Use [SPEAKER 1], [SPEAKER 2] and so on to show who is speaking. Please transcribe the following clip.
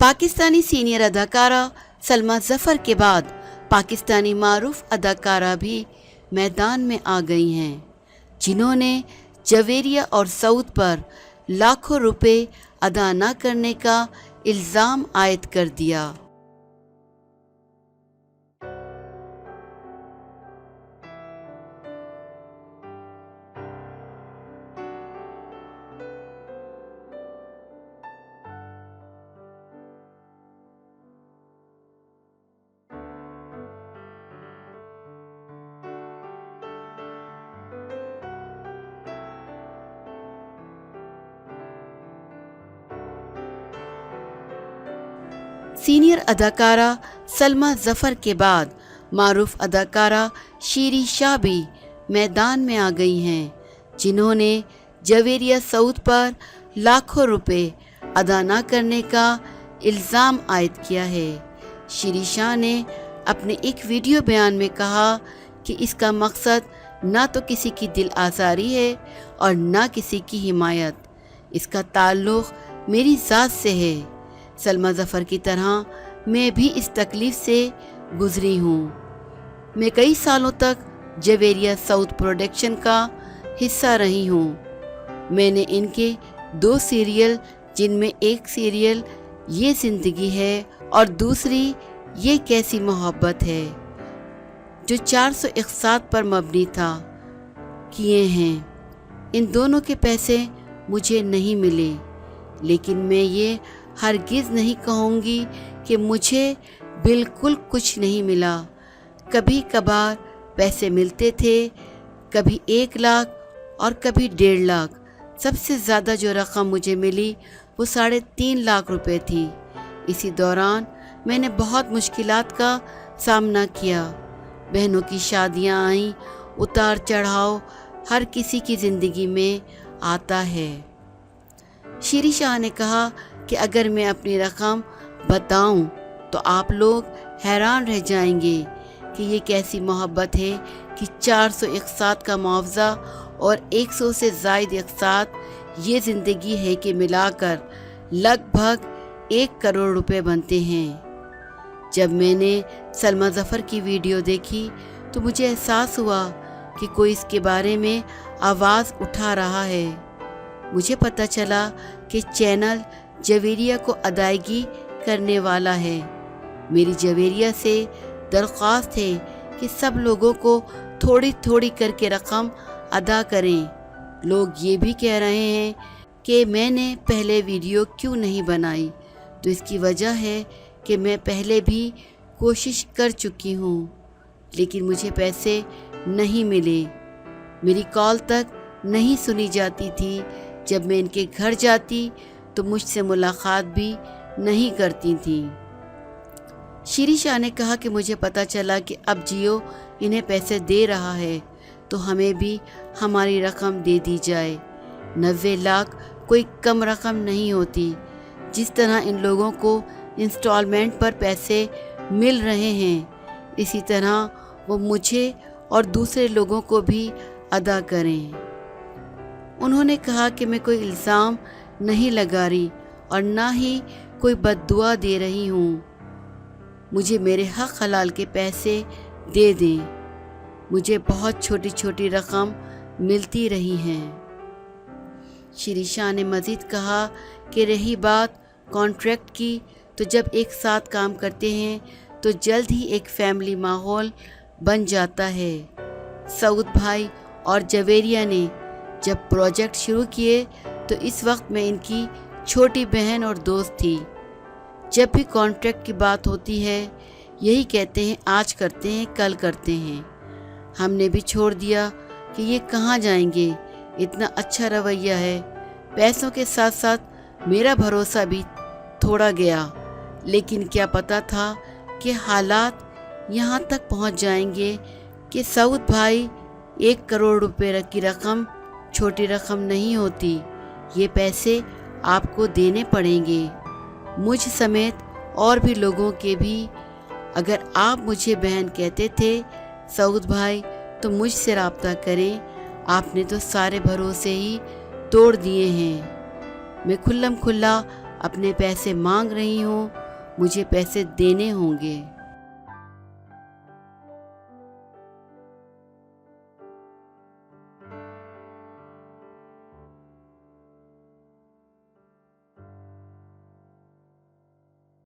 [SPEAKER 1] Pakistani senior अदाकारा सलमा ज़फ़र के बाद पाकिस्तानी मारूफ अदाकारा भी मैदान में आ गई हैं, जिन्होंने जवेरिया और सऊद पर लाखों रुपए अदा न करने का इल्ज़ाम आयद कर दिया। सीनियर अदाकारा सलमा ज़फ़र के बाद मारूफ अदाकारा शीरी शाह भी मैदान में आ गई हैं, जिन्होंने जवेरिया सऊद पर लाखों रुपए अदा न करने का इल्ज़ाम आयद किया है। शीरी शाह ने अपने एक वीडियो बयान में कहा कि इसका मकसद न तो किसी की दिल आज़ारी है और न किसी की हिमायत, इसका ताल्लुक़ मेरी ज़ात से है। सलमा ज़फ़र की तरह मैं भी इस तकलीफ़ से गुज़री हूँ। मैं कई सालों तक जवेरिया सऊद प्रोडक्शन का हिस्सा रही हूँ। मैंने इनके 2 सीरियल, जिनमें एक सीरियल ये ज़िंदगी है और दूसरी ये कैसी मोहब्बत है, जो 461 पर मबनी था, किए हैं। इन दोनों के पैसे मुझे नहीं मिले, लेकिन मैं ये हरगिज़ नहीं कहूँगी कि मुझे बिल्कुल कुछ नहीं मिला। कभी कभार पैसे मिलते थे, कभी 1 लाख और कभी 1.5 लाख। सबसे ज़्यादा जो रकम मुझे मिली वो 3.5 लाख रुपए थी। इसी दौरान मैंने बहुत मुश्किलात का सामना किया। बहनों की शादियाँ आईं, उतार चढ़ाव हर किसी की ज़िंदगी में आता है। शीरी शाह ने कहा कि अगर मैं अपनी रकम बताऊं तो आप लोग हैरान रह जाएंगे कि ये कैसी मोहब्बत है कि 461 का मुआवजा और 100 से ज़ायद अक़सात ये ज़िंदगी है कि मिलाकर लगभग 1 करोड़ रुपए बनते हैं। जब मैंने सलमा ज़फ़र की वीडियो देखी तो मुझे एहसास हुआ कि कोई इसके बारे में आवाज़ उठा रहा है। मुझे पता चला कि चैनल जवेरिया को अदायगी करने वाला है। मेरी जवेरिया से दरख्वास्त है कि सब लोगों को थोड़ी थोड़ी करके रकम अदा करें। लोग ये भी कह रहे हैं कि मैंने पहले वीडियो क्यों नहीं बनाई, तो इसकी वजह है कि मैं पहले भी कोशिश कर चुकी हूँ, लेकिन मुझे पैसे नहीं मिले। मेरी कॉल तक नहीं सुनी जाती थी। जब मैं इनके घर जाती तो मुझसे मुलाकात भी नहीं करती थी। शीरी शाह ने कहा कि मुझे पता चला कि अब जियो इन्हें पैसे दे रहा है, तो हमें भी हमारी रकम दे दी जाए। 90 लाख कोई कम रकम नहीं होती। जिस तरह इन लोगों को इंस्टॉलमेंट पर पैसे मिल रहे हैं, इसी तरह वो मुझे और दूसरे लोगों को भी अदा करें। उन्होंने कहा कि मैं कोई इल्ज़ाम नहीं लगा रही और ना ही कोई बद्दुआ दे रही हूँ। मुझे मेरे हक हलाल के पैसे दे दें। मुझे बहुत छोटी छोटी रकम मिलती रही हैं। शीरी शाह ने मज़ीद कहा कि रही बात कॉन्ट्रैक्ट की, तो जब एक साथ काम करते हैं तो जल्द ही एक फैमिली माहौल बन जाता है। सऊद भाई और जवेरिया ने जब प्रोजेक्ट शुरू किए तो इस वक्त मैं इनकी छोटी बहन और दोस्त थी। जब भी कॉन्ट्रैक्ट की बात होती है, यही कहते हैं आज करते हैं, कल करते हैं। हमने भी छोड़ दिया कि ये कहाँ जाएंगे, इतना अच्छा रवैया है। पैसों के साथ साथ मेरा भरोसा भी थोड़ा गया, लेकिन क्या पता था कि हालात यहाँ तक पहुँच जाएंगे कि सऊद भाई 1 करोड़ रुपए की रकम छोटी रकम नहीं होती। ये पैसे आपको देने पड़ेंगे, मुझ समेत और भी लोगों के भी। अगर आप मुझे बहन कहते थे सऊद भाई, तो मुझसे रब्ता करें। आपने तो सारे भरोसे ही तोड़ दिए हैं। मैं खुल्लम खुल्ला اپنے پیسے مانگ رہی ہوں، مجھے پیسے دینے ہوں گے۔